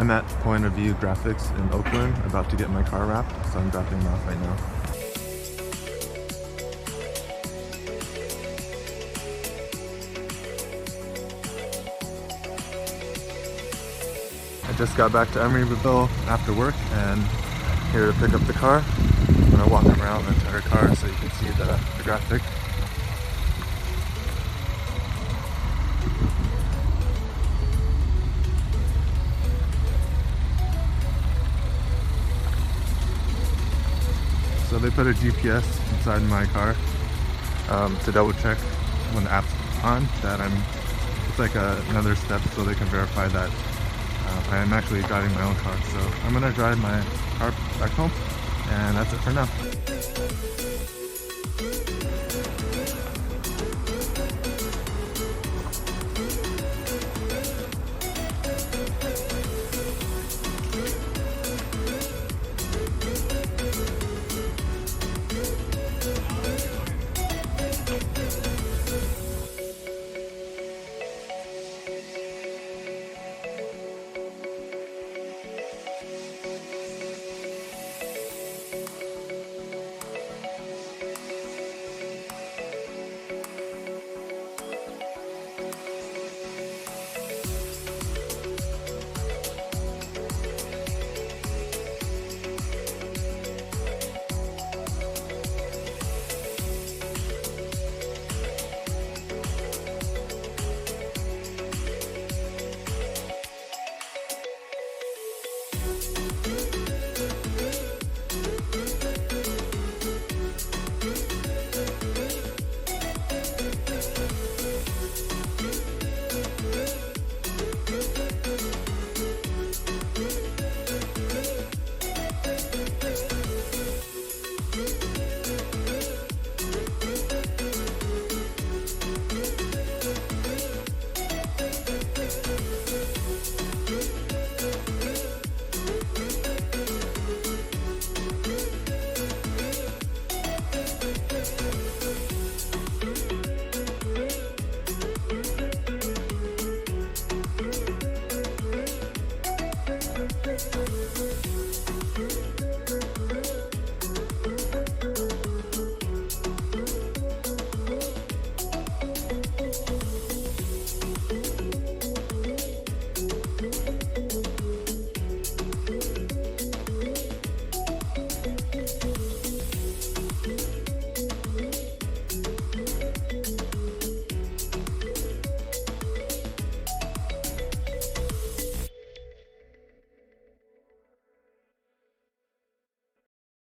I'm at Point of View Graphics in Oakland, about to get my car wrapped, so I'm dropping them off right now. I just got back to Emeryville after work and here to pick up the car. I'm gonna walk around the entire car so you can see the graphic. So they put a GPS inside my car to double check when the app's on that it's like another step so they can verify that I'm actually driving my own car. So I'm gonna drive my car back home, and that's it for now.